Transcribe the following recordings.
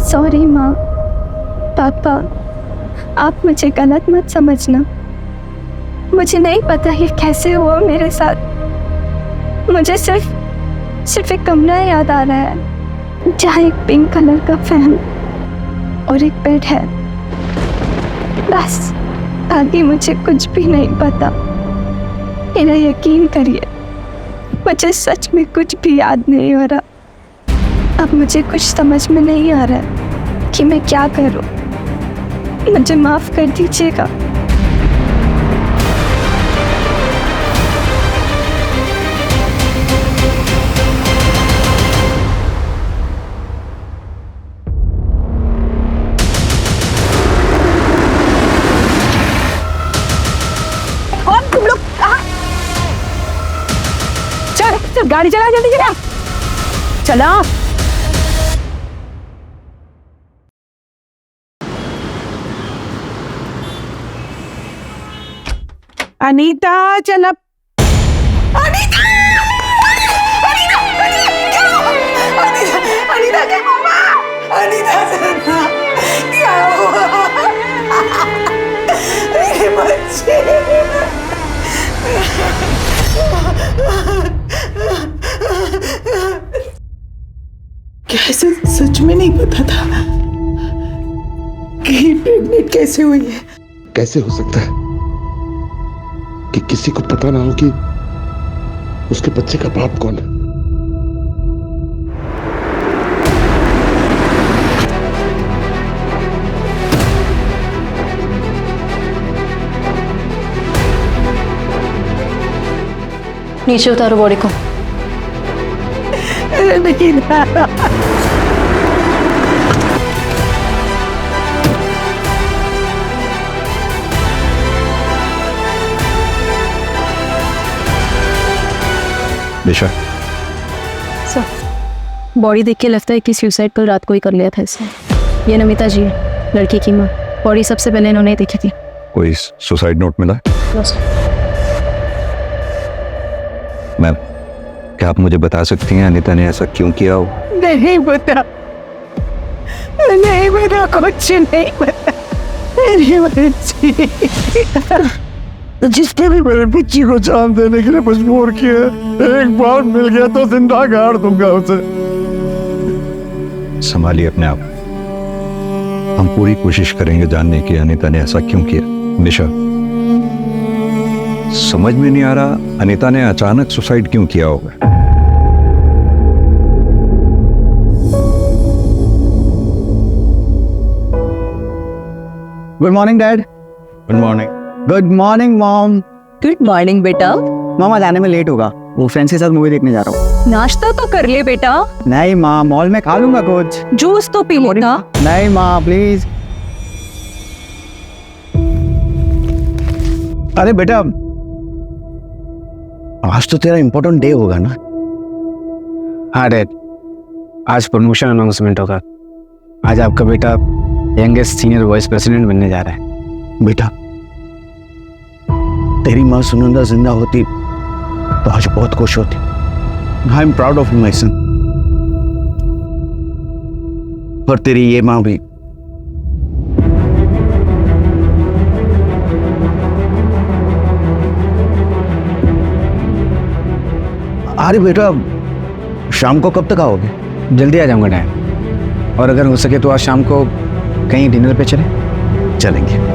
Sorry माँ, पापा, आप मुझे गलत मत समझना। मुझे नहीं पता ये कैसे हुआ मेरे साथ। मुझे सिर्फ एक कमरा याद आ रहा है जहाँ एक पिंक कलर का फैन और एक बेड है, बस। आगे मुझे कुछ भी नहीं पता। मेरा यकीन करिए, मुझे सच में कुछ भी याद नहीं हो रहा। अब मुझे कुछ समझ में नहीं आ रहा है कि मैं क्या करूं। मुझे माफ कर दीजिएगा। कौन तुम लोग? कहाँ? चल गाड़ी चला, जल्दी चला, चला। अनीता चल अब। अनीता! अनीता! क्या हुआ? अनीता क्या हुआ? अनीता सुनना, क्या हुआ? मेरे बच्चे। कैसे सच में नहीं पता था कि प्रेग्नेंट कैसे हुई है। कैसे हो सकता है कि किसी को पता ना हो कि उसके बच्चे का बाप कौन है? नीचे उतारो बॉडी को। नहीं दिशा, सर, बॉडी देख के लगता है कि सुसाइड कल रात को ही कर लिया था इसने। ये नमिता जी है, लड़की की माँ। बॉडी सबसे पहले इन्होंने देखी थी। कोई सुसाइड नोट मिला? मैम, क्या आप मुझे बता सकती हैं अनीता ने ऐसा क्यों किया हो? नहीं बता, नहीं बता, कुछ नहीं बता। मेरी बच्ची, जिसने भी मेरे बच्ची को जान देने के लिए मजबूर किया, एक बार मिल गया तो जिंदा गाड़ दूंगा उसे। संभालिए अपने आप। हम पूरी कोशिश करेंगे जानने की अनीता ने ऐसा क्यों किया। निशा, समझ में नहीं आ रहा अनीता ने अचानक सुसाइड क्यों किया होगा। Good morning dad. Good morning. Good morning mom. Good morning बेटा। मामा जाने में लेट होगा, वो फ्रेंड्स के साथ मूवी देखने जा रहा हूँ। नाश्ता तो कर ले बेटा। नहीं माँ, मॉल में खा लूंगा कुछ। जूस तो पी लेना। नहीं माँ प्लीज। अरे बेटा, आज तो तेरा इम्पोर्टेंट डे होगा ना? हाँ डैड, आज प्रमोशन अनाउंसमेंट होगा। आज आपका बेटा यंगेस्ट सीनियर वाइस प्रेसिडेंट बनने जा रहा है। बेटा, तेरी माँ सुनंदा जिंदा होती तो आज बहुत खुश होती। I am proud of you my son. पर तेरी ये माँ भी अरे बेटा, शाम को कब तक आओगे? जल्दी आ जाऊंगा डैड, और अगर हो सके तो आज शाम को कहीं डिनर पे चलें। चलेंगे।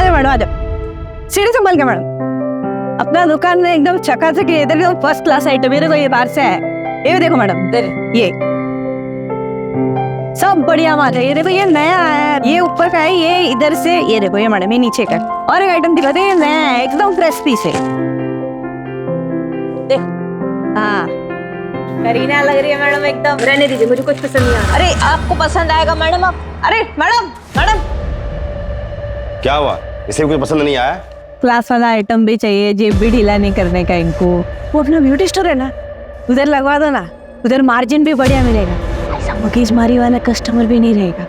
मैडम आ जाओ, सीढ़ी संभाल के मैडम। अपना दुकान में एकदम चकाचक है, इधर एकदम फर्स्ट क्लास आइटम। मेरे को ये बाहर से है, ये देखो मैडम, ये सब बढ़िया माल है। ये देखो, ये नया है, ये ऊपर का है, ये इधर से, ये देखो, ये मैडम, ये नीचे का। और एक आइटम दिखाते हैं, नया है, एकदम फ्रेश पीस है। देखो, हाँ करीना लग रही है मैडम एकदम। रहने दीजिए, मुझे कुछ पसंद नहीं आया। अरे आपको पसंद आएगा मैडम। आप अरे मैडम, मैडम क्या हुआ? इसे कुछ पसंद नहीं आया? क्लास वाला आइटम भी चाहिए, जेब भी ढीला नहीं करने का इनको। वो अपना ब्यूटी स्टोर है ना, उधर लगवा दो ना, उधर मार्जिन भी बढ़िया मिलेगा, ऐसा मगजमारी वाला कस्टमर भी नहीं रहेगा।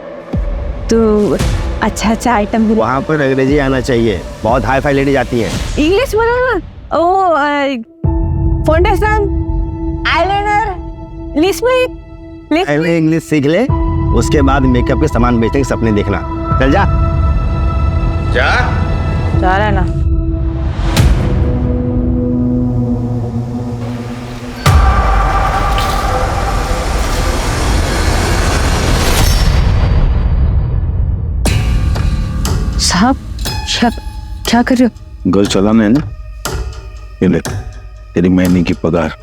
तो अच्छा आइटम भी। वहाँ पर अंग्रेजी आना चाहिए, बहुत हाई फाई लेडी जाती हैं। इंग्लिश बोलो ना। ओ फाउंडेशन, आईलाइनर, लिपस्टिक। पहले इंग्लिश सीख ले, उसके बाद मेकअप के सामान बेचने के सपने देखना। चल जा जा जा रहा है ना। साहब क्या कर रहे हो? घर चलाना है ना, ये ले तेरी महीने की पगार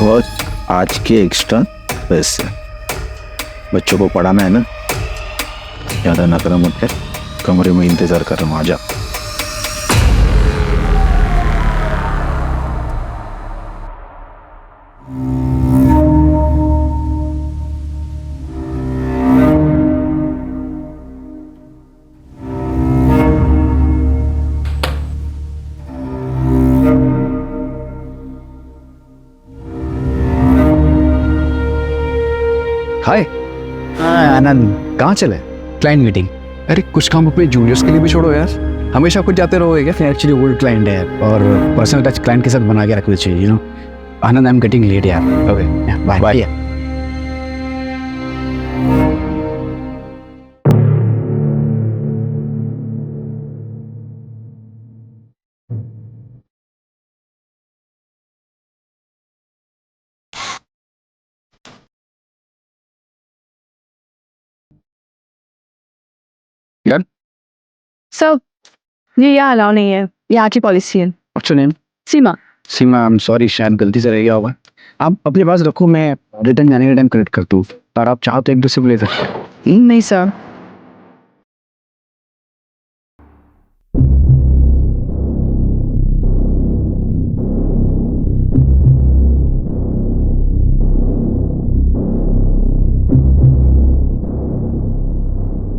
और आज के एक्स्ट्रा पैसे। बच्चों को पढ़ाना है ना, ज्यादा ना करो मत कर, कमरे में इंतजार कर रहा हूँ, आजा। हाय आनंद, कहाँ चले? Client meeting. अरे कुछ काम अपने जूनियर्स के लिए भी छोड़ो यार, हमेशा कुछ जाते रहोगे क्या? एक्चुअली ओल्ड क्लाइंट है और पर्सनल टच क्लाइंट के साथ बना के रखना चाहिए, you know. Anand, I am getting late यार। Okay bye bye. यार सब ये यहाँ अलाउ नहीं है, यहाँ की पॉलिसी है। What's your name? Seema. Seema, I am sorry, शायद गलती से रह गया होगा। आप अपने पास रखो, मैं रिटर्न जाने के टाइम कलेक्ट कर दूँ, और आप चाहो तो एक दूसरे को ले सकते हैं। नहीं सर।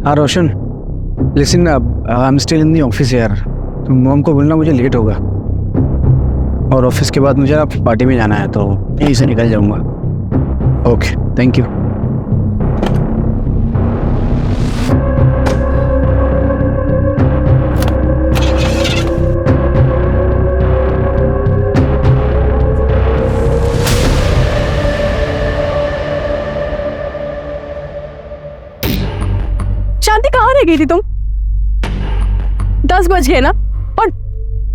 हाँ Roshan, listen, I am still in the office यार, तो मॉम को बोलना मुझे लेट होगा, और ऑफिस के बाद मुझे ना पार्टी में जाना है, तो यहीं से निकल जाऊंगा। Okay, thank you. शांति, कहाँ रह गई थी तुम? 10 बज गए ना, और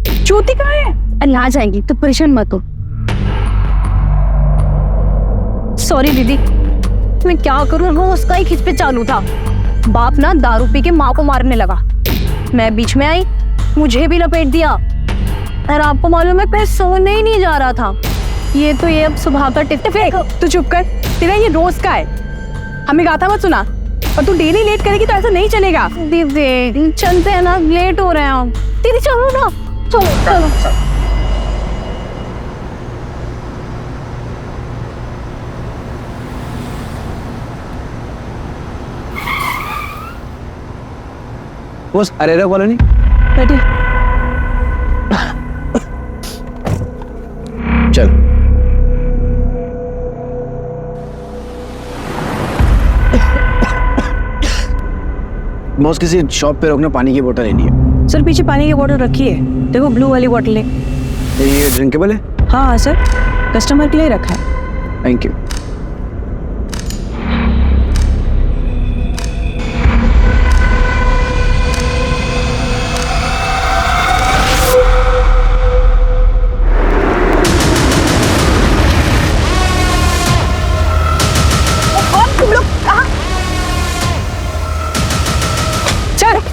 ज्योति कहाँ है? अरे आ जाएंगी, तो परेशान मत हो। सॉरी दीदी, मैं क्या करूँ, वो उसका ही खिंच पे चालू था। बाप ना दारू पी के माँ को मारने लगा, मैं बीच में आई, मुझे भी लपेट दिया। और आपको मालूम है, मैं सोने ही नहीं जा रहा था। ये तो ये अब सुबह का टिप फेंक। तू चुप कर, तेरा ये रोज का है। हमें गाथा मत सुना, और तू डेली लेट करेगी तो ऐसा नहीं चलेगा। दीदी चलते हैं ना, लेट हो रहे हैं हम। दीदी चलो ना, चलो चलो। बस अरे बोलो नहीं, बैठे। चल। बॉस, किसी शॉप पे रोकना, पानी की बोतल लेनी है। सर पीछे पानी की बोतल रखी है, देखो ब्लू वाली बोतल है। ये ड्रिंकेबल है? हाँ सर, कस्टमर के लिए रखा है। Thank you.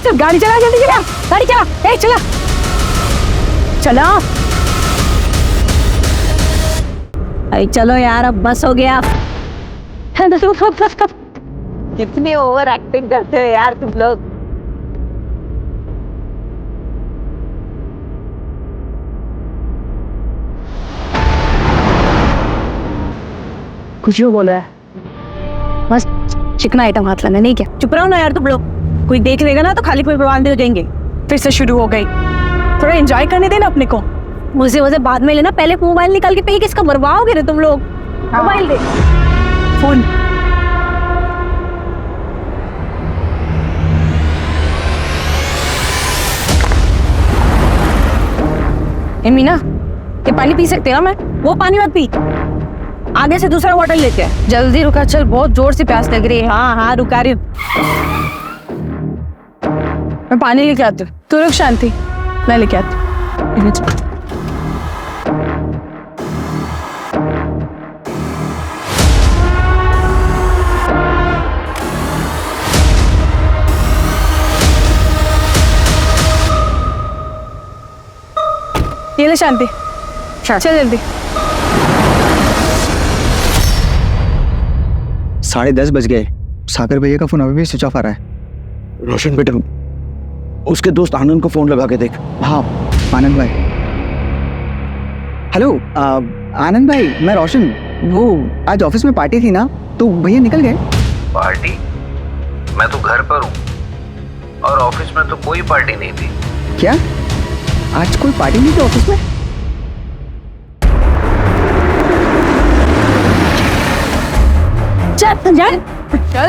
चल गाड़ी चला, जल्दी चला, गाड़ी चला, ए चला चला। अरे चलो यार, अब बस हो गया। कितनी ओवर एक्टिंग करते हो यार तुम लोग। कुछ भी बोल रहा है, बस चिकना आइटम हाथ लाना, नहीं क्या? चुप रहो ना यार तुम लोग, कोई देख लेगा ना तो खाली कोई प्रवान दे जाएंगे। फिर से शुरू हो गई, थोड़ा एंजॉय करने देना अपने को। मुझे बाद में लेना, पहले मोबाइल निकाल के पे किसका बर्बाओगे रे तुम लोग। मोबाइल दे, फोन। ए मीना, ये पानी पी सकते हैं ना? मैं वो पानी मत पी, आगे से दूसरा बॉटल लेते हैं। जल्दी रुका, चल बहुत जोर से प्यास लग रही है। हाँ हाँ रुका रही हूँ, मैं पानी लेके आती हूँ। तू रुक शांति, मैं लेके आती हूँ। ये ले शांति, चल जल्दी। 10:30 बज गए। सागर भैया का फोन अभी भी स्विच ऑफ आ रहा है। रोशन बेटा, उसके दोस्त आनंद को फोन लगा के देख। हाँ आनंद भाई। हेलो आनंद भाई, मैं रोशन। वो आज ऑफिस में पार्टी थी ना, तो भैया निकल गए। पार्टी? मैं तो घर पर हूँ और ऑफिस में तो कोई पार्टी नहीं थी। क्या आज कोई पार्टी नहीं थी ऑफिस में? चल चल चल,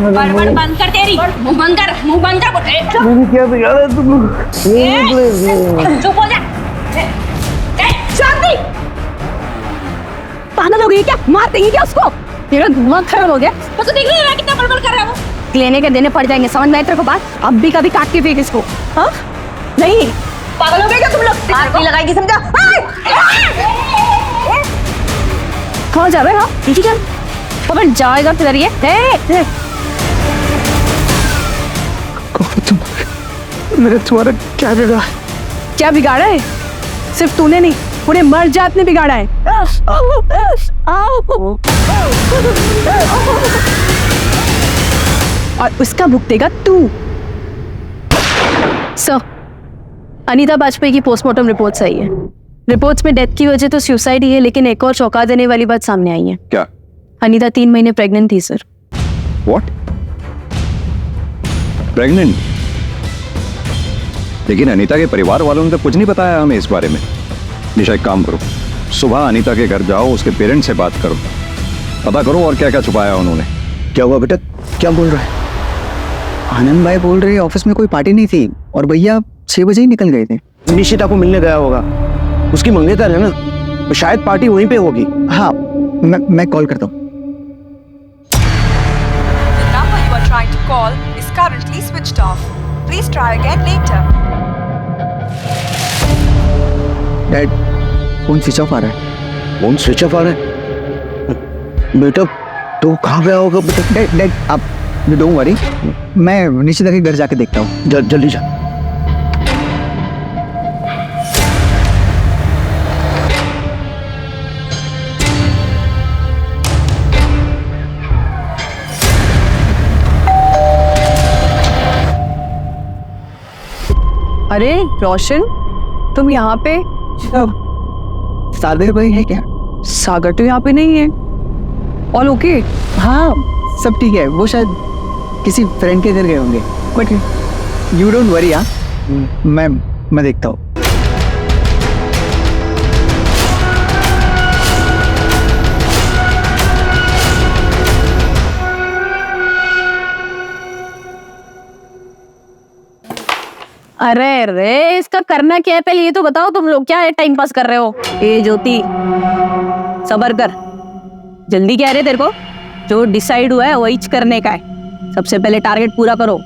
बड़बड़ बंद कर, तेरी मुंह बंद कर, मुंह बंद कर। मैंने क्या बिगाड़ा तुम लोग? चुप हो जा। शांति, पागल हो गई क्या? मार देंगे क्या उसको? तेरा दिमाग खराब हो गया। तो देख रही है कितना बड़बड़ कर रहा है वो। लेने के देने पड़ जाएंगे, समझ में आई तेरे को बात? अब भी कभी काट के फेंक इसको। हाँ नहीं, पागल हो गए क्या तुम लोग? आरती लगाएगी समझा? कहाँ जा रहे हो? ठीक है, खबर जाएगा किधर ये? मैंने तुम्हारा क्या बिगाड़ा? क्या बिगाड़ा है? सिर्फ तूने नहीं, पूरे मर जात ने बिगाड़ा है। और उसका भुगतेगा तू। सर, अनीता बाजपेयी की पोस्टमार्टम रिपोर्ट सही है। रिपोर्ट्स में डेथ की वजह तो सुसाइड ही है, लेकिन एक और चौंका देने वाली बात सामने आई है। क्या? अनीता 3 महीने प्रेग्नेंट थी सर। व्हाट? प्रेग्नेंट? लेकिन अनीता के परिवार वालों ने तो कुछ नहीं बताया हमें इस बारे में। निशा एक काम करो, सुबह अनीता के घर जाओ, उसके पेरेंट्स से बात करो, पता करो और क्या क्या छुपाया उन्होंने। क्या हुआ बेटा, क्या बोल रहा है? आनंद भाई बोल रहे ऑफिस में कोई पार्टी नहीं थी और भैया 6 बजे ही निकल गए थे। निशिता को मिलने गया होगा, उसकी मंगेतर है ना, तो शायद पार्टी वहीं पे होगी। हाँ मैं कॉल करता हूँ। The number you are trying to call is currently switched off. Please try again later. Dad, phone switch off आ रहा है। फोन स्विच ऑफ आ रहा है? बेटा तो कहाँ गया होगा बेटा? डैड आप डोंट वरी, मैं निशिता के घर जाके देखता हूँ। जल्दी जा। अरे रोशन, तुम यहाँ पे? सागर भाई है क्या? सागर तो यहाँ पे नहीं है। All okay? हाँ सब ठीक है, वो शायद किसी फ्रेंड के घर गए होंगे, बट यू डोंट वरी। हाँ मैं देखता हूँ। अरे रे, इसका करना क्या है पहले ये तो बताओ। तुम लोग क्या है टाइम पास कर रहे हो? ए ज्योति, सबर कर। जल्दी क्या है रे तेरे को? जो डिसाइड हुआ है वही करने का है। सबसे पहले टारगेट पूरा करो।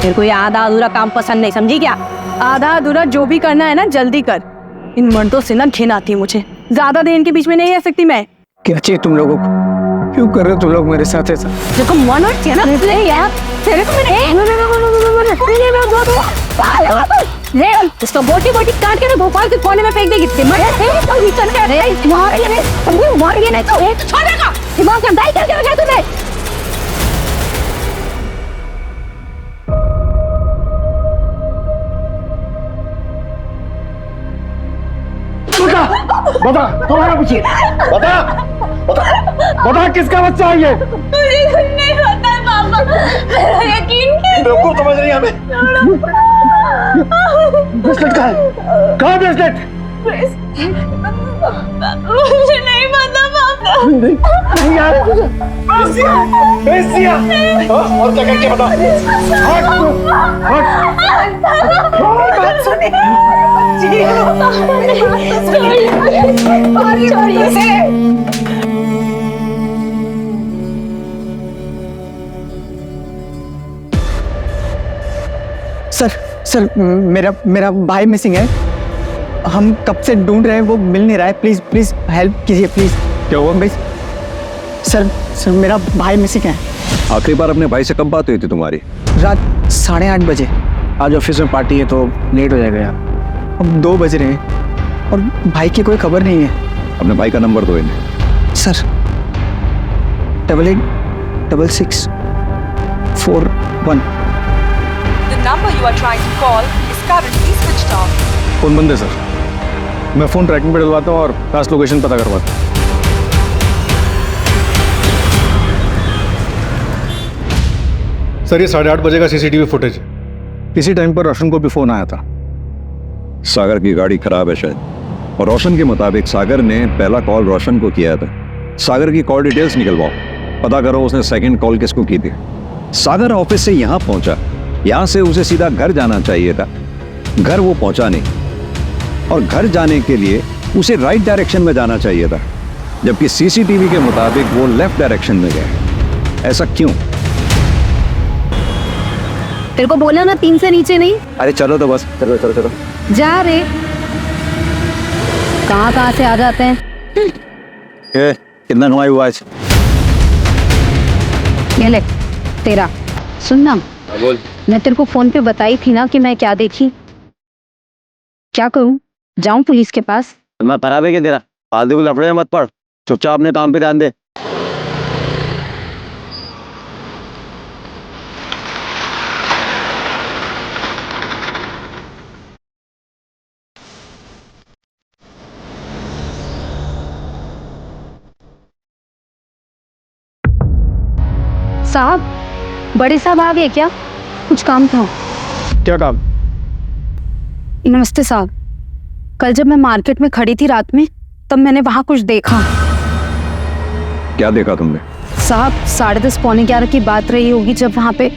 तेरे को ये आधा अधूरा काम पसंद नहीं, समझी क्या? आधा अधूरा जो भी करना है ना जल्दी कर। इन मर्दों से ना घिन आती है मुझे। ज्यादा देर इनके बीच में नहीं रह सकती मैं। क्या चाहिए तुम लोगों को? क्यों कर रहे हो तुम लोग मेरे साथ ऐसा? देखो मन और ना यार, तेरे को मैंने इसको बोटी बोटी काट के ना भोपाल के कोने में फेंक देगी। दिमाग का दाई करके रखा तूने। बता तुम्हारा पूछिए, बता किसका बच्चा है ये? मुझे कुछ नहीं पता है पापा, यकीन कीजिए। बेवकूफ समझ रही है हमें। ब्रेसलेट कहाँ है? कहाँ ब्रेसलेट? मुझे नहीं पता पापा। नहीं यार और क्या करके बता। बात सुनिए। छोड़िए से। सर मेरा मेरा भाई मिसिंग है। हम कब से ढूंढ रहे हैं, वो मिल नहीं रहा है। प्लीज प्लीज हेल्प कीजिए प्लीज। क्या हुआ भाई? सर मेरा भाई मिसिंग है। आखिरी बार अपने भाई से कब बात हुई थी तुम्हारी? रात 8:30 बजे। आज ऑफिस में पार्टी है तो लेट हो जाएगा यार। अब 2 बज रहे हैं और भाई की कोई खबर नहीं है। अपने भाई का नंबर दो इन्हें। Sir 886641। The number you are trying to call is currently switched off. Phone बंद है सर। मैं फोन ट्रैकिंग पे डलवाता हूँ और पास लोकेशन पता करवाता हूँ। सर ये 8:30 बजे का सीसीटीवी फुटेज है। इसी टाइम पर रोशन को भी फोन आया था। सागर की गाड़ी खराब है शायद, और रोशन के मुताबिक सागर ने पहला कॉल रोशन को किया था। सागर की कॉल डिटेल्स निकलवाओ, पता करो उसने सेकंड कॉल किसको की थी। सागर ऑफिस से यहाँ पहुंचा, यहाँ से उसे सीधा घर जाना चाहिए था। घर वो पहुंचा नहीं, और घर जाने के लिए उसे राइट डायरेक्शन में जाना चाहिए था, जबकि सीसीटीवी के मुताबिक वो लेफ्ट डायरेक्शन में गए। ऐसा क्यों? तेरे को बोला ना 3 से नीचे नहीं। अरे चलो तो बस, चलो चलो चलो। जा रे, कहाँ से आ जाते हैं। कितना कमाई हुआ आज? ये ले तेरा। सुन ना, बोल। मैं तेरे को फोन पे बताई थी ना कि मैं क्या देखी। क्या करूं? जाऊं पुलिस के पास? मैं खराब है क्या तेरा? फालतू लफड़े में मत पड़, चुपचाप अपने काम पे ध्यान दे। साहब, बड़े साहब आ गए क्या? कुछ काम था। क्या काम? नमस्ते साहब, कल जब मैं मार्केट में खड़ी थी रात में, तब मैंने वहां कुछ देखा। क्या देखा तुमने? साहब 10:30 पौने 11 की बात रही होगी जब वहां पे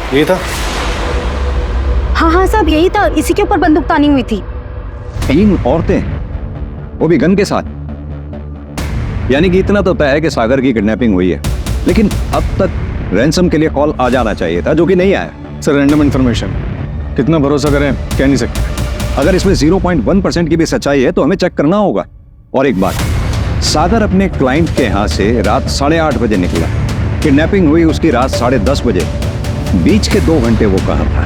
ये था? हाँ साहब यही था। इसी के ऊपर बंदूक तानी हुई थी। 3 औरतें, वो भी गन के साथ। यानी कि इतना तो तय है कि सागर की किडनैपिंग हुई है, लेकिन अब तक रैंसम के लिए कॉल आ जाना चाहिए था, जो कि नहीं आया। सर रैंडम इन्फॉर्मेशन, कितना भरोसा करें कह नहीं सकते। अगर इसमें 0.1% की भी सच्चाई है तो हमें चेक करना होगा। और एक बात, सागर अपने क्लाइंट के यहाँ से रात 8:30 बजे निकला। किडनैपिंग हुई उसकी रात 10:30 बजे। बीच के 2 घंटे वो कहाँ था?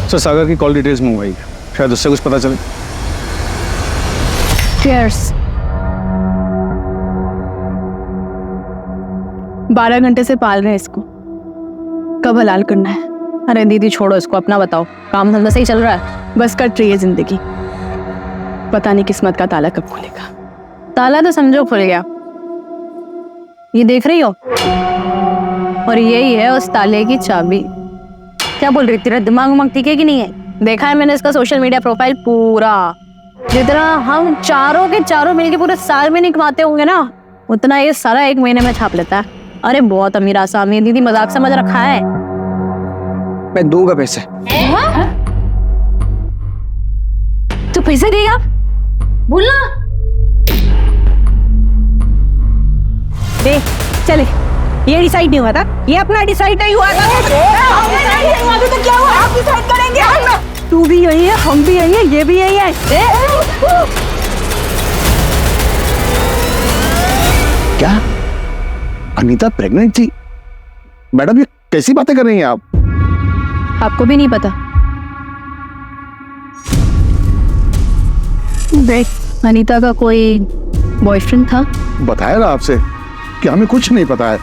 सर सागर की कॉल डिटेल्स मंगवाई, शायद उससे कुछ पता चले। Cheers। 12 घंटे से पाल रहे हैं इसको, कब हलाल करना है? अरे दीदी छोड़ो इसको, अपना बताओ। काम धंधा सही चल रहा है? बस कट रही है जिंदगी, पता नहीं किस्मत का ताला कब खुलेगा। ताला तो समझो खुल गया, ये देख रही हो, और यही है उस ताले की चाबी। क्या बोल रही, तेरा दिमाग उमाग ठीक है कि नहीं है? देखा है मैंने इसका सोशल मीडिया प्रोफाइल पूरा। जितना हम चारों के चारों मिलके पूरे साल में नहीं कमाते होंगे ना, उतना ये सारा 1 महीने में छाप लेता है। अरे बहुत अमीर आसामी है, दीदी मजाक समझ रखा है। मैं दूंगा पैसे। तू पैसे देगा? बोलना। देख चले, ये डिसाइड नहीं हुआ था, ये अपना डिसाइड नहीं हुआ था। तो क्या हुआ? आप डिसाइड करेंगे। तू भी यही है, हम भी यही है, ये भी यही है। क्या अनीता प्रेग्नेंट थी? मैडम ये कैसी बातें कर रही हैं आप? आपको भी नहीं पता? देख अनीता का कोई बॉयफ्रेंड था। बताया ना आपसे कि हमें कुछ नहीं पता है।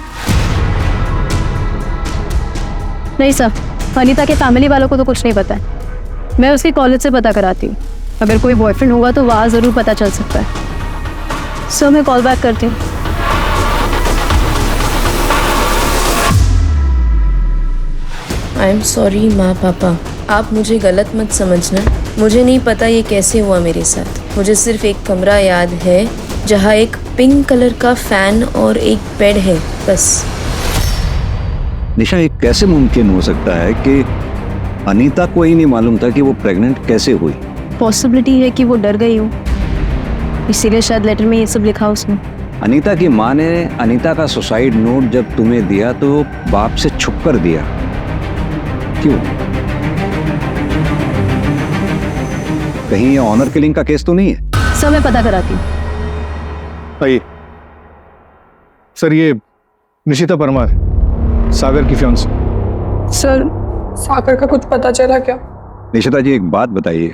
नहीं सर, अनीता के फैमिली वालों को तो कुछ नहीं पता है। मैं उसके कॉलेज से पता कराती हूँ, अगर कोई बॉयफ्रेंड होगा तो वहाँ ज़रूर पता चल सकता है। सो मैं कॉल बैक करती हूँ। आई एम सॉरी माँ पापा, आप मुझे गलत मत समझना। मुझे नहीं पता ये कैसे हुआ मेरे साथ। मुझे सिर्फ एक कमरा याद है जहाँ एक पिंक कलर का फैन और एक बेड है, बस। निशा, ये कैसे मुमकिन हो सकता है कि अनीता को ही नहीं मालूम था कि वो प्रेग्नेंट कैसे हुई? पॉसिबिलिटी है कि वो डर गई हो, इसीलिए शायद लेटर में ये सब लिखा उसने। अनीता की माँ ने अनीता का सुसाइड नोट जब तुम्हें दिया तो बाप से छुप कर दिया, क्यों? कहीं ये ऑनर किलिंग का केस तो नहीं है? सब मैं पता कराती हूँ। आइए सर, ये निशिता परमार, सागर की फियांसी। सर, सागर का कुछ पता चला क्या? निशिता जी, एक बात बताइए,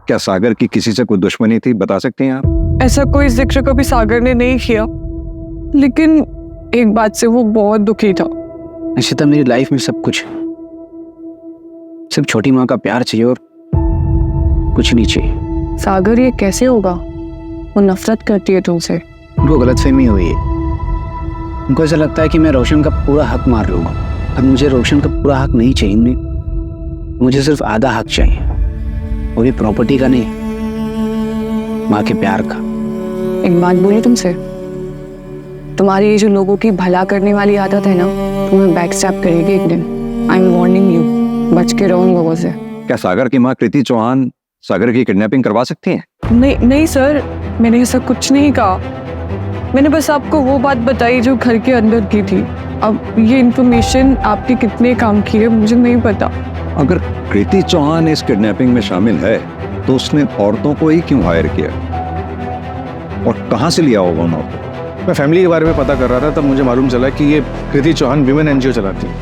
क्या सागर की किसी से कोई दुश्मनी थी? बता सकते हैं आप? ऐसा कोई जिक्र कभी सागर ने नहीं किया, लेकिन एक बात से वो बहुत दुखी था। निशिता, मेरी लाइफ में सब कुछ है, सिर्फ छोटी माँ का प्यार चाहिए और कुछ नहीं चाहिए। सागर, ये कैसे होगा? वो नफरत करती है तुमसे। उनको गलतफहमी हुई है। उनको ऐसा लगता है कि मैं रोशन का पूरा हक मार रहा हूँ। अब मुझे रोशन का पूरा हक नहीं चाहिए, मुझे सिर्फ आधा हक चाहिए, वो भी प्रॉपर्टी का नहीं, माँ के प्यार का। एक बात बोलूं तुमसे, तुम्हारी ये जो लोगों की भला करने वाली आदत है ना, तुम्हें बैक स्टैप करेगी एक दिन। आई एम वार्निंग यू, बच के रहो उन लोगों से। क्या सागर की माँ कृति चौहान सागर की किडनैपिंग करवा सकती हैं? नहीं सर, मैंने ऐसा कुछ नहीं कहा। मैंने बस आपको वो बात बताई जो घर के अंदर की थी। अब ये इन्फॉर्मेशन आपके कितने काम की है मुझे नहीं पता। अगर कृति चौहान इस किडनैपिंग में शामिल है तो उसने औरतों को ही क्यों हायर किया और कहां से लिया होगा उन औरतों? मैं फैमिली के बारे में पता कर रहा था, तब मुझे मालूम चला कि ये कृति चौहान विमेन एनजीओ चलाती है।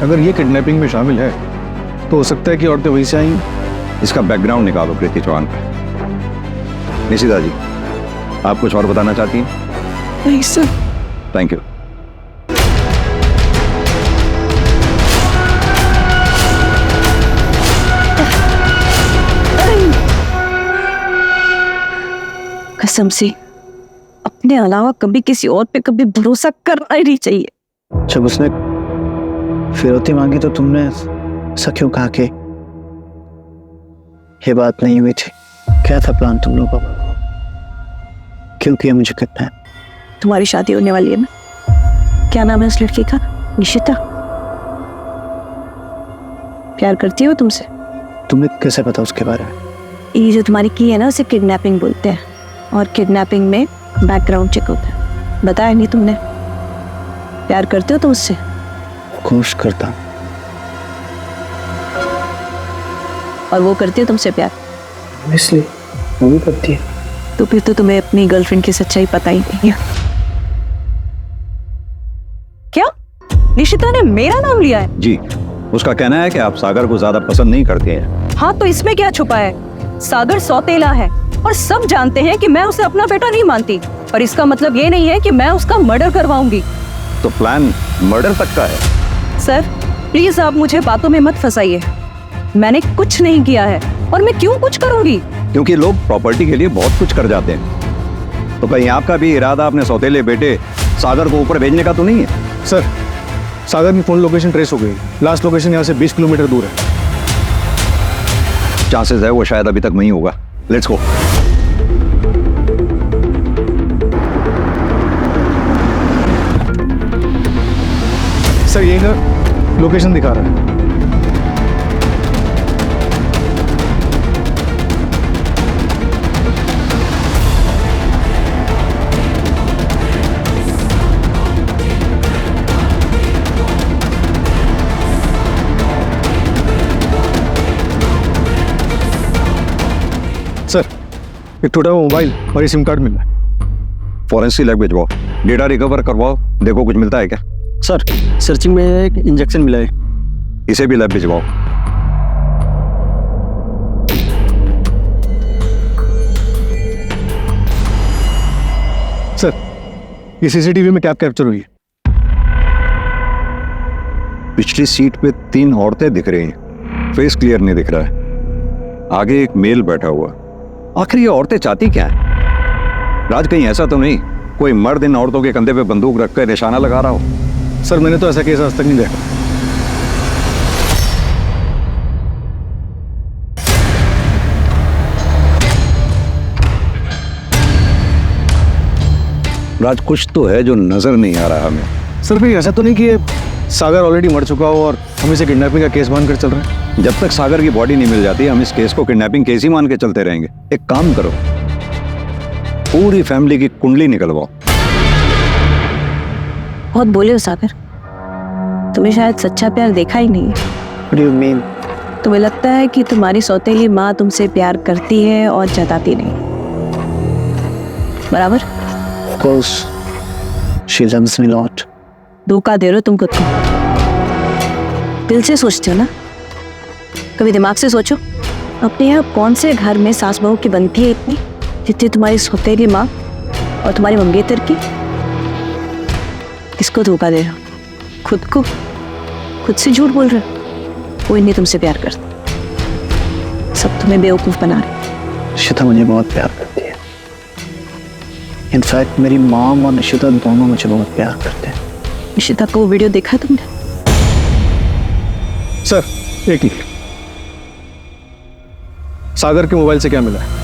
अगर ये किडनैपिंग में शामिल है तो हो सकता है कि औरतें वहीं से आई। इसका बैकग्राउंड निकालो कृति चौहान का। निशिता जी, आप कुछ और बताना चाहती हैं? नहीं सर। Thank you. कसम से अपने अलावा कभी किसी और पे कभी भरोसा करना ही नहीं चाहिए। जब उसने फिरौती मांगी तो तुमने ऐसा क्यों कहा कि ये बात नहीं हुई थी? क्या था प्लान तुम लोगों का? क्यों किया मुझे कितना है? तुम्हारी शादी होने वाली है ना, क्या नाम है उस लड़की का? निशिता। प्यार करती हो तुमसे? तुम्हें कैसे पता उसके बारे में? ये जो तुम्हारी की है ना, उसे किडनैपिंग बोलते हैं, और किडनैपिंग में बैकग्राउंड चेक होता है। बताया नहीं तुमने? प्यार करते हो तुम उससे? कोशिश करता। और वो करती है तुमसे प्यार? इसलिए वो भी करती है। तो फिर तो तुम्हें अपनी गर्लफ्रेंड की सच्चाई पता ही नहीं है। क्या निशिता ने मेरा नाम लिया है? जी, उसका कहना है कि आप सागर को ज्यादा पसंद नहीं करते हैं। हाँ, तो इसमें क्या छुपा है? सागर सौतेला है और सब जानते हैं कि मैं उसे अपना बेटा नहीं मानती, पर इसका मतलब ये नहीं है कि मैं उसका मर्डर करवाऊंगी। तो प्लान मर्डर तक का है? सर प्लीज आप मुझे बातों में मत फंसाइए। मैंने कुछ नहीं किया है, और मैं क्यों कुछ करूंगी? क्योंकि लोग प्रॉपर्टी के लिए बहुत कुछ कर जाते हैं। तो कहीं आपका भी इरादा अपने सौतेले बेटे सागर को ऊपर भेजने का तो नहीं है? सर, सागर की फोन लोकेशन ट्रेस हो गई। लास्ट लोकेशन यहाँ से 20 किलोमीटर दूर है। चांसेस है वो शायद अभी तक वहीं होगा। Let's go. सर, यही ना लोकेशन दिखा रहा है। सर, एक टूटा हुआ मोबाइल और ये सिम कार्ड मिला है। फॉरेंसिक लैब भिजवाओ, डेटा रिकवर करवाओ, देखो कुछ मिलता है क्या। सर, सर्चिंग में एक इंजेक्शन मिला है, इसे भी लैब भिजवाओ। सर, ये सीसीटीवी में क्या कैप्चर हुई है? पिछली सीट पे 3 औरतें दिख रही हैं, फेस क्लियर नहीं दिख रहा है। आगे एक मेल बैठा हुआ। आखिर ये औरतें चाहती क्या है? राज, कहीं ऐसा तो नहीं कोई मर्द इन औरतों के कंधे पे बंदूक रखकर निशाना लगा रहा हो? सर मैंने तो ऐसा केस आज तक नहीं देखा। राज, कुछ तो है जो नजर नहीं आ रहा हमें। सर भाई ऐसा तो नहीं कि ये सागर ऑलरेडी मर चुका हो और हम इसे किडनैपिंग का केस मानकर चल रहे हैं? जब तक सागर की बॉडी नहीं मिल जाती हम इस केस को किडनैपिंग केस ही मान के चलते रहेंगे। एक काम करो, पूरी फैमिली की कुंडली निकलवाओ। बहुत बोले हो सागर, तुम्हें शायद सच्चा प्यार देखा ही नहीं है। What do you mean? तुम्हें लगता है कि तुम्हारी सौतेली माँ तुमसे प्यार करती है और जताती नहीं, बराबर? Of course, she loves me a lot. धोखा दे रहे हो तुम खुद को। दिल से सोचते हो ना, कभी दिमाग से सोचो। अपने यहाँ कौन से घर में सास बहू की बनती है इतनी जितनी तुम्हारी सौतेली माँ और तुम्हारी मंगेतर की? किसको धोखा दे रहे हो? खुद को? खुद से झूठ बोल रहे हो? कोई नहीं तुमसे प्यार करता, सब तुम्हें बेवकूफ बना रहे। निशिता मुझे बहुत प्यार करती है। इनफैक्ट मेरी मॉम और निशिता दोनों मुझे बहुत प्यार करते हैं। निशिता को वो वीडियो देखा तुमने? सर एक ही, सागर के मोबाइल से क्या मिला है?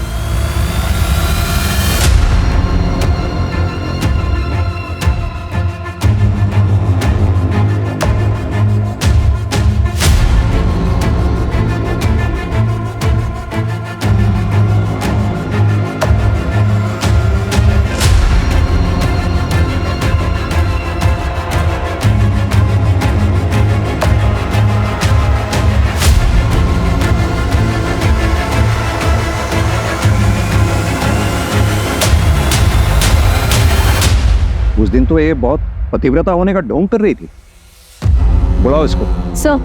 उस दिन तो ये बहुत पतिव्रता होने का ढोंग कर रही थी। बुलाओ इसको। सर,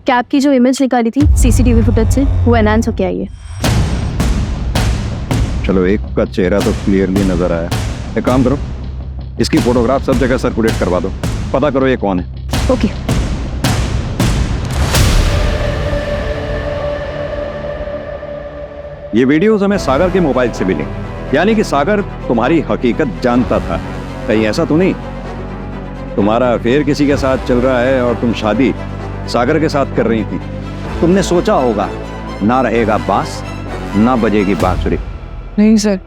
कैब की जो इमेज निकाली थी सीसीटीवी फुटेज से, वो एनहांस होके आई है। चलो, एक का चेहरा तो क्लियरली नजर आया। एक काम करो, इसकी फोटोग्राफ सब जगह सर्कुलेट करवा दो, पता करो ये कौन है। ओके। ये वीडियोस हमें सागर के मोबाइल से मिली, यानी कि सागर तुम्हारी हकीकत जानता था। कहीं ऐसा तो नहीं तुम्हारा अफेयर किसी के साथ चल रहा है और तुम शादी सागर के साथ कर रही थी? तुमने सोचा होगा ना रहेगा बांस ना बजेगी बांसुरी। नहीं सर,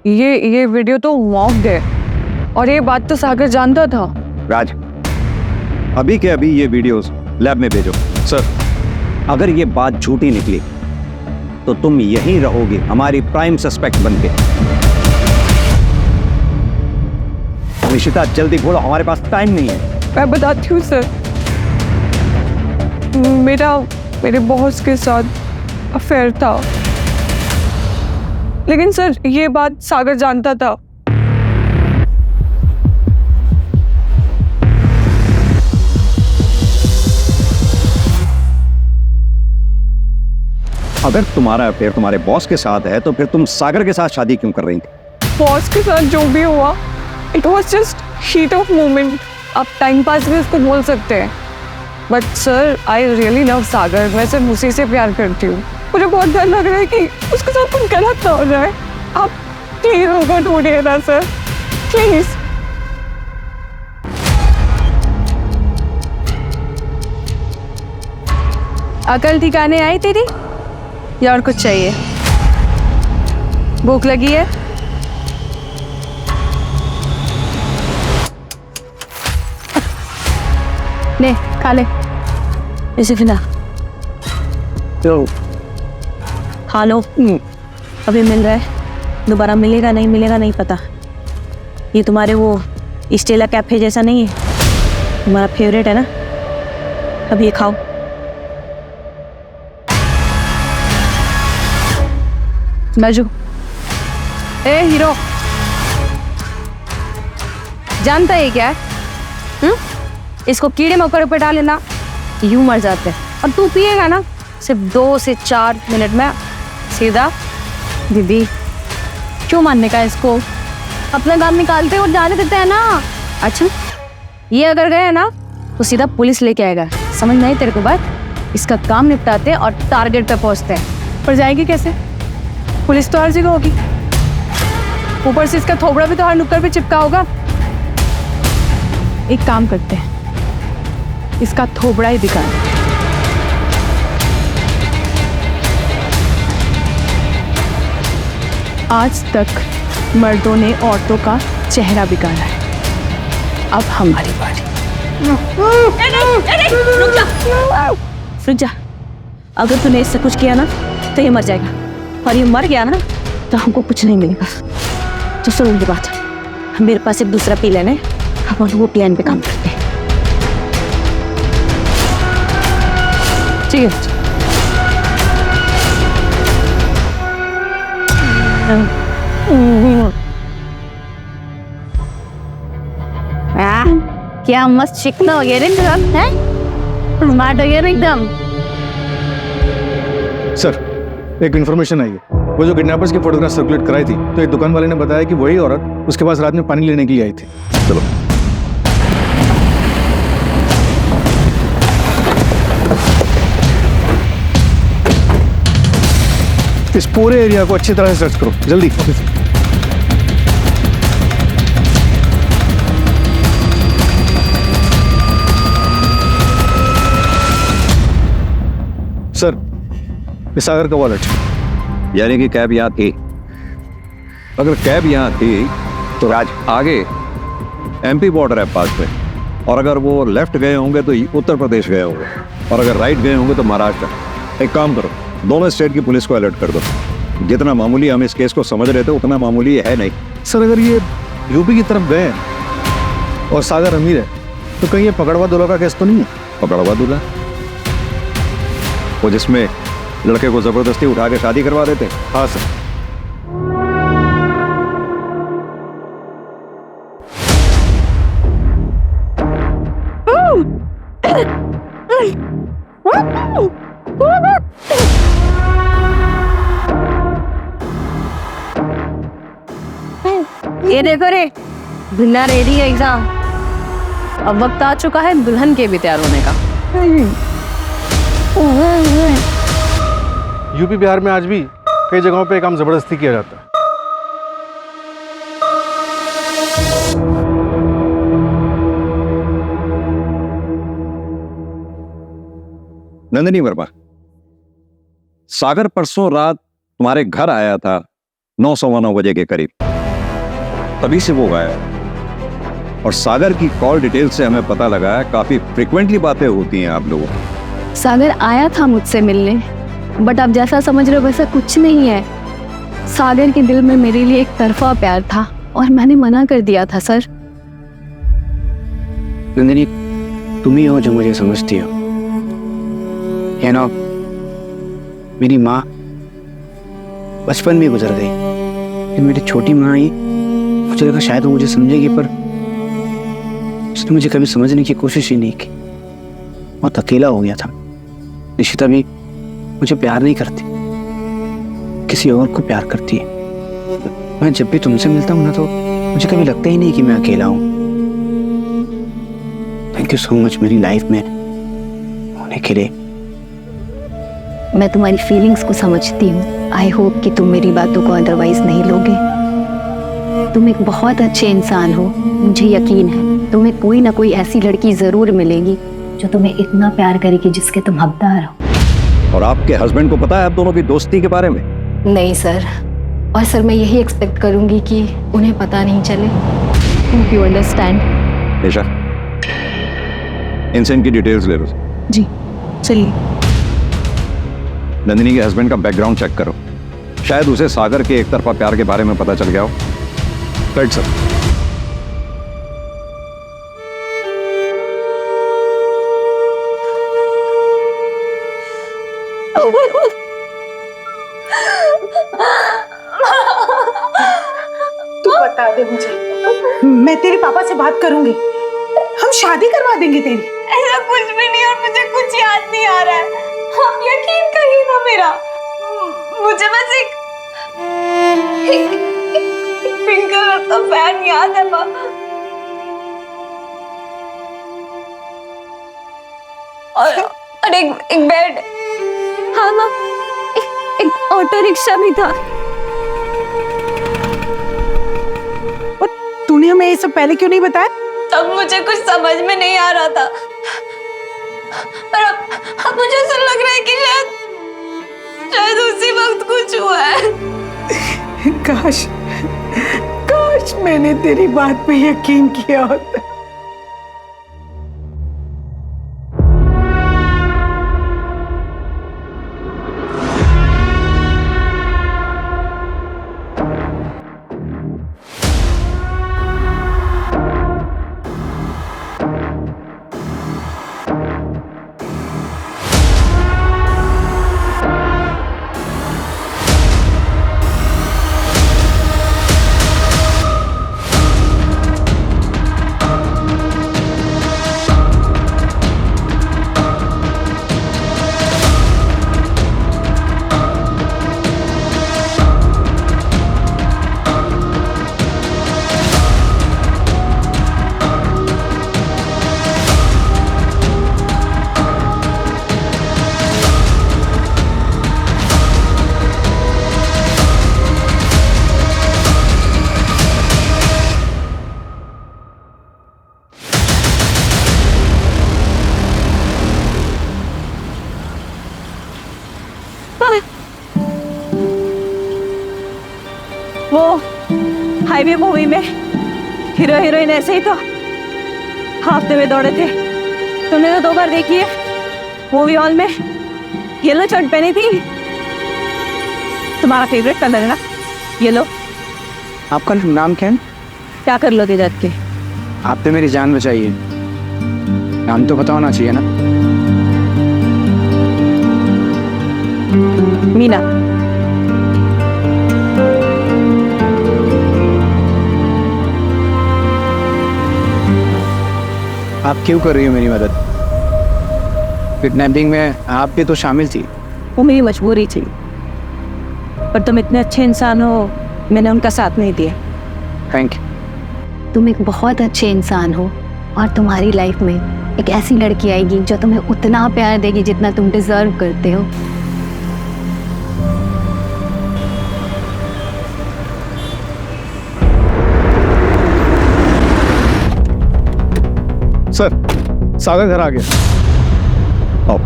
ये वीडियो तो मॉक्ड है और ये बात तो सागर जानता था। राज, अभी के अभी ये वीडियोस लैब में भेजो। सर, अगर ये बात झूठी निकली तो तुम यहीं रहोगे हमारी प्राइम सस्पेक्ट बनके। निशिता, जल्दी बोलो, हमारे पास टाइम नहीं है। मैं बताती हूँ सर, मेरे बॉस के साथ अफेयर था, लेकिन सर ये बात सागर जानता था। अगर तुम्हारा अफेयर तुम्हारे बॉस के साथ है तो फिर तुम सागर के साथ शादी क्यों कर रही थी? बॉस के साथ जो भी हुआ, it was just heat of moment. आप टाइम पास भी उसको बोल सकते हैं, but sir I really love Sagar. मैं सिर्फ उसी से प्यार करती हूँ। मुझे बहुत डर लग रहा है कि उसके साथ कुछ गलत ना हो जाए। आप प्लीज उसको ढूंढिए ना सर, प्लीज। अकल ठिकाने आई तेरी या और कुछ चाहिए? भूख लगी है? ले खा ले। इसे फिना खा लो। अभी मिल रहा है, दोबारा मिलेगा नहीं मिलेगा नहीं पता। ये तुम्हारे वो स्टेला कैफे जैसा नहीं है, तुम्हारा फेवरेट है ना। अब ये खाओ। मजू, ए हीरो, जानता है क्या है? इसको कीड़े मकोड़े पे डालेना, यूं मर जाते हैं। और तू पिएगा ना, सिर्फ 2 से 4 मिनट में सीधा। दीदी, क्यों मानने का इसको? अपना काम निकालते और जाने देते हैं ना। अच्छा, ये अगर गए ना तो सीधा पुलिस लेके आएगा। समझ नहीं तेरे को बात? इसका काम निपटाते और टारगेट पे पहुंचते हैं। पर जाएगी कैसे? पुलिस तो हर जगह होगी, ऊपर से इसका थोबड़ा भी तो हर नुक्कड़ पे चिपका होगा। एक काम करते हैं, इसका थोबड़ा ही दिखा दें। आज तक मर्दों ने औरतों का चेहरा बिगाड़ा है, अब हमारी बारी। रुक जा। अगर तूने इससे कुछ किया ना तो ये मर जाएगा, और ये मर गया ना तो हमको कुछ नहीं मिलेगा। तो सुन मेरी बात, मेरे पास एक दूसरा प्लान है, हम वो प्लान पे काम करते हैं। ठीक है? क्या मस्त चिकना हो गया रे एकदम, हैं? स्मार्ट हो गया रे एकदम। सर, एक इन्फॉर्मेशन आई है। वो जो किडनैपर्स की फोटोग्राफ सर्कुलेट कराई थी, तो एक दुकान वाले ने बताया कि वही औरत उसके पास रात में पानी लेने के लिए आई थी। चलो। इस पूरे एरिया को अच्छी तरह से सर्च करो, जल्दी। सर, ये सागर का वॉलेट। यानी कि कैब यहाँ थी। अगर कैब यहाँ थी तो आज आगे एमपी बॉर्डर है पास में, और अगर वो लेफ्ट गए होंगे तो उत्तर प्रदेश गए होंगे, और अगर राइट गए होंगे तो महाराष्ट्र। एक काम करो, दोनों स्टेट की पुलिस को अलर्ट कर दो। जितना मामूली हम इस केस को समझ रहे थे उतना मामूली है नहीं। सर, अगर ये यूपी की तरफ गए और सागर अमीर है तो कहीं ये पकड़वा दूल्हा का केस तो नहीं है? पकड़वा दूल्हा? वो जिसमें लड़के को जबरदस्ती उठा के शादी करवा देते? हाँ सर। ये देखो रे, दुल्हा रेडी है एग्जाम। अब वक्त आ चुका है दुल्हन के भी तैयार होने का। यूपी बिहार में आज भी कई जगहों पे काम जबरदस्ती किया जाता है। नंदिनी वर्मा, सागर परसों रात तुम्हारे घर आया था 9:15 बजे के करीब, तभी से वो गायब। और सागर की कॉल डिटेल से हमें पता लगा है काफी फ्रिक्वेंटली बातें होती हैं आप लोगों की। सागर आया था मुझसे मिलने, बट आप जैसा समझ रहे हो वैसा कुछ नहीं है। सागर के दिल में मेरे लिए एक तरफा प्यार था और मैंने मना कर दिया था सर। नंदिनी, तुम ही हो जो मुझे समझती हो। यू नो, मेरी माँ बचपन में गुजर गई। मेरी छोटी माँ ही, मुझे लगा शायद वो मुझे समझेगी, पर उसने मुझे कभी समझने की कोशिश ही नहीं की। बहुत अकेला हो गया था। निशिता भी मुझे प्यार नहीं करती, किसी और को प्यार करती है। मैं जब भी तुमसे मिलता हूँ ना तो मुझे कभी लगता ही नहीं कि मैं अकेला हूँ। थैंक यू सो मच मेरी लाइफ में होने के लिए। मैं तुम्हारी फीलिंग्स को समझती हूँ। आई होप कि तुम मेरी बातों को अदरवाइज नहीं लोगे। तुम एक बहुत अच्छे इंसान हो, मुझे यकीन है तुम्हें कोई ना कोई ऐसी लड़की जरूर मिलेगी जो तुम्हें इतना प्यार करेगी जिसके तुम हकदार हो। और आपके हस्बैंड को पता है आप दोनों की दोस्ती के बारे में? नहीं सर, और सर मैं यही एक्सपेक्ट करूंगी कि उन्हें पता नहीं चले। You understand? निशा, इनसे इनकी डिटेल्स ले लो। जी चलिए। नंदिनी के हस्बैंड का बैकग्राउंड चेक करो, शायद उसे सागर के एक तरफा प्यार के बारे में पता चल गया हो। Right sir. तू बता दे मुझे, मैं तेरे पापा से बात करूंगी, हम शादी करवा देंगे तेरी। ऐसा कुछ भी नहीं और मुझे कुछ याद नहीं आ रहा है। आप यकीन करिए ना मेरा, मुझे बस एक पिंक कलर का फैन याद है। और एक बेड। हाँ माँ, एक ऑटो रिक्शा भी था। और तूने हमें ये सब पहले क्यों नहीं बताया? तब मुझे कुछ समझ में नहीं आ रहा था, पर अब मुझे ऐसा लग रहा है कि शायद उसी वक्त कुछ हुआ है। काश मैंने तेरी बात पे यकीन किया होता। वो हाईवे मूवी में हीरो हीरोइन ऐसे ही तो हाफते में दौड़े थे। तुमने तो 2 बार देखी है। मूवी हॉल में येलो शर्ट पहनी थी। तुम्हारा फेवरेट कलर है ना येलो। आपका नाम क्या है? क्या कर लो जात के? आपने मेरी जान बचाई है, नाम तो पता होना चाहिए ना। मीना। आप क्यों कर रही हो मेरी मदद? किडनैपिंग में आप भी तो शामिल थी। वो मेरी मजबूरी थी, पर तुम इतने अच्छे इंसान हो, मैंने उनका साथ नहीं दिया। Thank you. तुम एक बहुत अच्छे इंसान हो और तुम्हारी लाइफ में एक ऐसी लड़की आएगी जो तुम्हें उतना प्यार देगी जितना तुम डिजर्व करते हो। सर, सागर घर आ गया। आओ।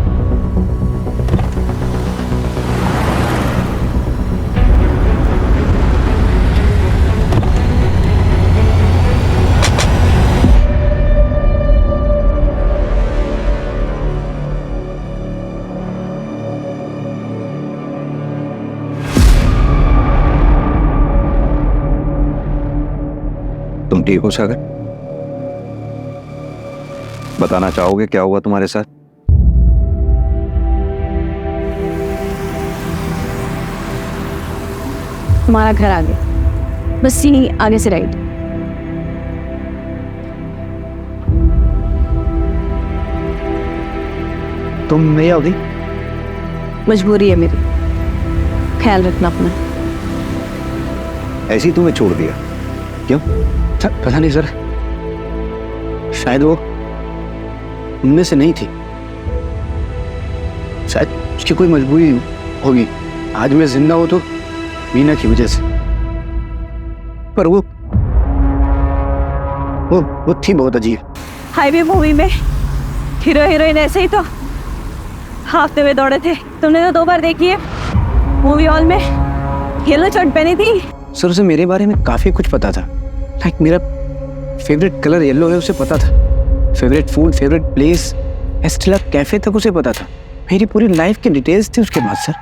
तुम ठीक हो सागर? बताना चाहोगे क्या हुआ तुम्हारे साथ? तुम्हारा घर आ गया, बस यहीं आगे से राइट। तुम नहीं आओगी? मजबूरी है मेरी, ख्याल रखना अपना। ऐसे ही तुम्हें छोड़ दिया क्यों? पता नहीं सर, शायद वो उनमें से नहीं थी। शायद उसकी कोई मजबूरी होगी। आज मैं जिंदा हूं तो मीना की वजह से, पर वो थी बहुत अजीब। हाईवे मूवी में हीरो हीरोइन ऐसे ही तो हाफते में दौड़े थे। तुमने तो 2 बार देखी है। मूवी हॉल में येलो शर्ट पहनी थी। सर, उसे मेरे बारे में काफी कुछ पता था। लाइक मेरा फेवरेट कलर येलो है उसे पता था। Favourite food, favourite place, Estella cafe तक उसे पता था। मेरी पूरी लाइफ की डिटेल्स थी उसके बाद सर।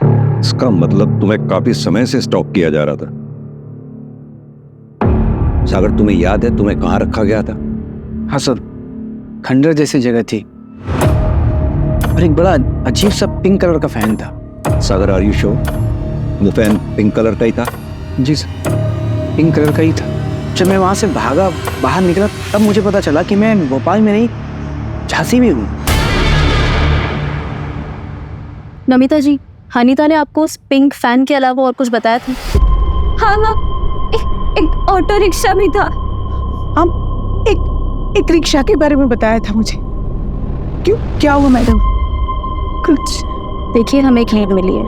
इसका मतलब तुम्हें काफी समय से स्टॉक किया जा रहा था। सागर, तुम्हें याद है तुम्हें कहाँ रखा गया था? हाँ सर, खंडर जैसी जगह थी और एक बड़ा अजीब सा पिंक कलर का फैन था। सागर, आर यू श्योर वो फैन पिंक कलर का ही था? जी सर, पिंक कलर का ही था। जब मैं वहां से भागा बाहर निकला तब मुझे पता चला कि मैं भोपाल में नहीं, झांसी में हूँ। नमिता जी, हनीता ने आपको उस पिंक फैन के अलावा और कुछ बताया था? हाँ माँ, एक ऑटो रिक्शा भी था। हम एक रिक्शा के बारे में बताया था मुझे। क्यों, क्या हुआ मैडम? कुछ देखिए, हमें एक लीड मिली है।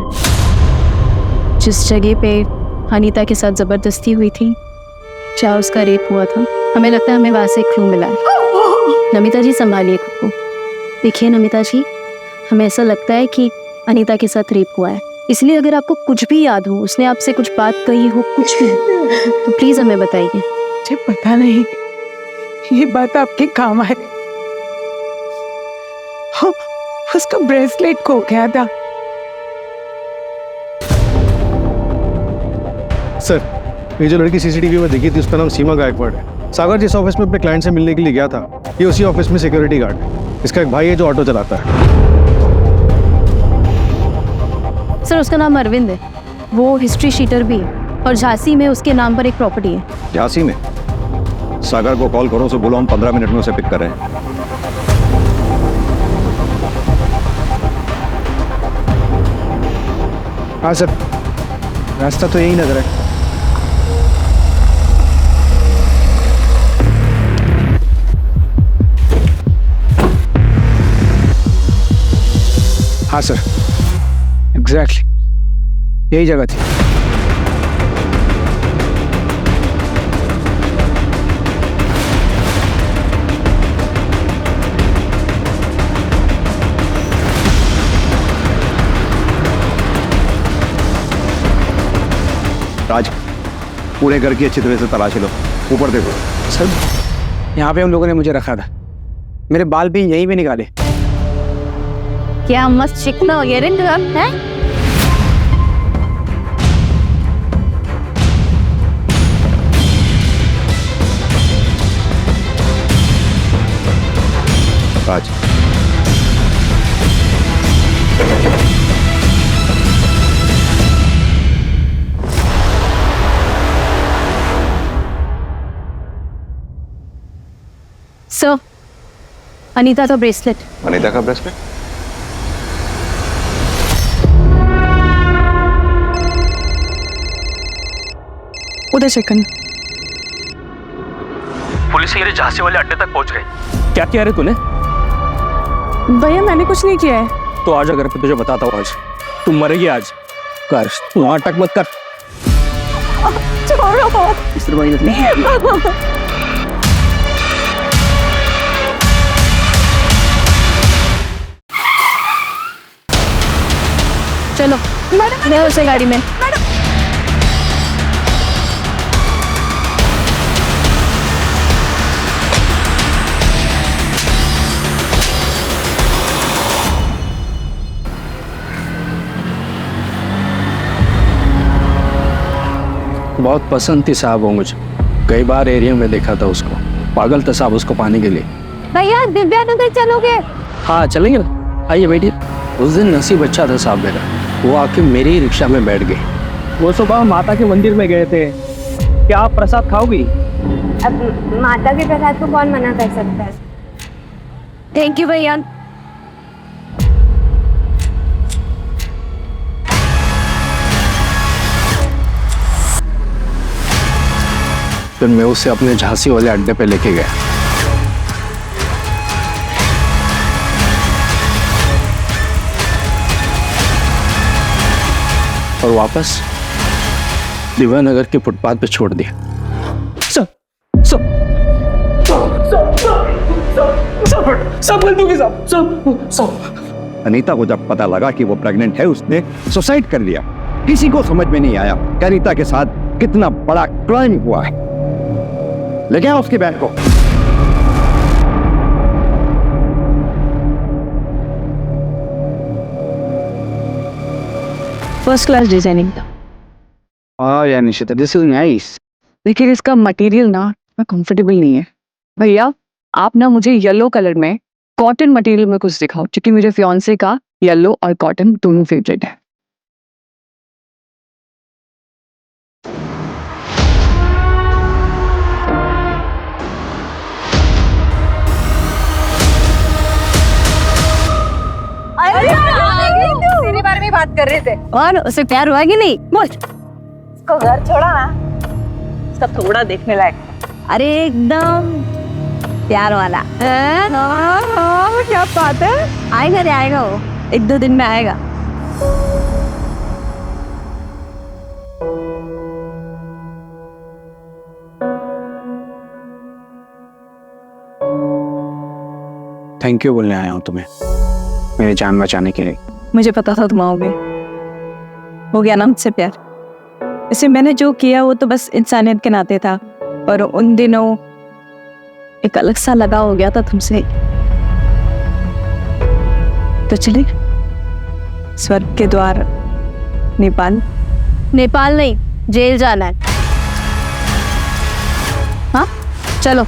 जिस जगह पे अनीता के साथ जबरदस्ती हुई थी, क्या उसका रेप हुआ था, हमें लगता है हमें वहां से एक क्लू मिला है। नमिता जी संभालिए खुद को। देखिए नमिता जी, हमें ऐसा लगता है कि अनीता के साथ रेप हुआ है, इसलिए अगर आपको कुछ भी याद हो, उसने आपसे कुछ बात कही हो, कुछ भी, तो प्लीज हमें बताइए। मुझे पता नहीं ये बात आपके काम आए। हाँ, उसका ब्रेसलेट खो गया था। सर, ये जो लड़की सीसीटीवी में दिखी थी उसका नाम सीमा गायकवाड़ है। सागर जिस ऑफिस में अपने क्लाइंट से मिलने के लिए गया था, ये उसी ऑफिस में सिक्योरिटी गार्ड है। इसका एक भाई है जो ऑटो चलाता है। सर उसका नाम अरविंद है, वो हिस्ट्री शीटर भी है और झांसी में उसके नाम पर एक प्रॉपर्टी है। झांसी में? सागर को कॉल करो, उसे बोलो हम 15 मिनट में उसे पिक कर रहे हैं। हाँ सर, रास्ता तो यही नजर है। हाँ सर, एग्जैक्टली यही जगह थी। राज, पूरे घर की अच्छी तरह से तलाशी लो, ऊपर देखो। सर, यहाँ पे उन लोगों ने मुझे रखा था, मेरे बाल भी यहीं पे निकाले। क्या मस्त चिकना इयरिंग है? राज, सर, अनीता का ब्रेसलेट। अनीता का ब्रेसलेट? उधर सेकंड। पुलिस मेरे झांसी वाले अड्डे तक पहुंच गई। क्या किया रे तूने? भैया मैंने कुछ नहीं किया है। तो आज अगर मैं तुझे बताता हूँ, आज तुम मरेगी। आज कर, तू नाटक मत कर। छोड़ो। इस तरह चलो मैं उसे गाड़ी में। बहुत पसंद थी साहब वो मुझे, कई बार एरिया में देखा था उसको। पागल था साहब उसको पाने के लिए। भैया दिव्या नगर चलोगे? हाँ चलेंगे ना, आइए बैठिए। उस दिन नसीब अच्छा था साहब मेरा, वो आके मेरे ही रिक्शा में बैठ गई। वो सुबह माता के मंदिर में गए थे। क्या आप प्रसाद खाओगी? अब माता के प्रसाद को कौन मना कर सकता है? थैंक यू भैया। फिर मैं उसे अपने झांसी वाले अड्डे पे लेके गया। और वापस दिव्यानगर के फुटपाथ पे छोड़ दिया। अनीता को जब पता लगा कि वो प्रेग्नेंट है, उसने सुसाइड कर लिया। किसी को समझ में नहीं आया कि अनीता के साथ कितना बड़ा क्राइम हुआ है। लेके आओ उसके बैग को। फर्स्ट क्लास डिजाइनिंग था। हाँ यार निशिता, दिस इज नाइस। लेकिन इसका मटेरियल ना कंफर्टेबल नहीं है। भैया आप ना मुझे येलो कलर में कॉटन मटेरियल में कुछ दिखाओ, क्योंकि मुझे फियांसे का येलो और कॉटन दोनों फेवरेट है। तेरे बारे में बात कर रहे थे। और उसे प्यार हुआ कि नहीं? बोल। उसको घर छोड़ा ना, उसका थोड़ा देखने लायक। अरे एकदम प्यार वाला। क्या बात है? आएगा रे आएगा वो। 1-2 दिन में आएगा। थैंक यू बोलने आया हूँ तुम्हें, मेरी जान बचाने के लिए। मुझे पता था तुम आओगे। हो गया ना मुझसे प्यार। इसे मैंने जो किया वो तो बस इंसानियत के नाते था, और उन दिनों एक अलग सा लगाव हो गया था तुमसे। तो चले स्वर्ग के द्वार नेपाल। नेपाल नहीं, जेल जाना है। हाँ चलो।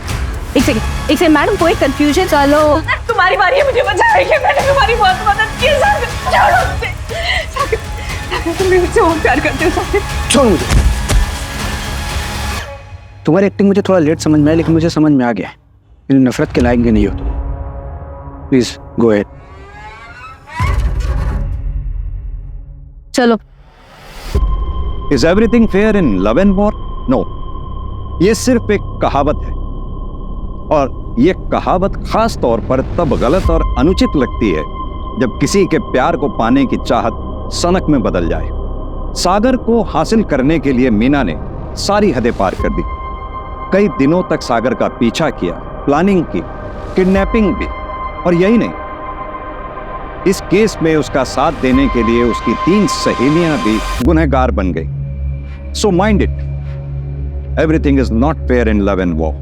एक सेकंड मैडम, कोई कंफ्यूजन? चलो तुम्हारी बारी है मुझे बचाने की, मैंने तुम्हारी बहुत मदद की सागर। छोड़ो मुझे, सागर तुम मुझसे बहुत प्यार करते हो सागर। छोड़ मुझे। तुम्हारी एक्टिंग मुझे थोड़ा लेट समझ में आया, लेकिन मुझे समझ में आ गया। मेरी नफरत के लायक भी नहीं हो तुम। Please go ahead. चलो। Is everything fair in love and war? No, ये सिर्फ एक कहावत है, और ये कहावत खास तौर पर तब गलत और अनुचित लगती है जब किसी के प्यार को पाने की चाहत सनक में बदल जाए। सागर को हासिल करने के लिए मीना ने सारी हदें पार कर दी। कई दिनों तक सागर का पीछा किया, प्लानिंग की, किडनैपिंग भी, और यही नहीं, इस केस में उसका साथ देने के लिए उसकी 3 सहेलियां भी गुनहगार बन गई। So mind it, everything is not fair in love and war.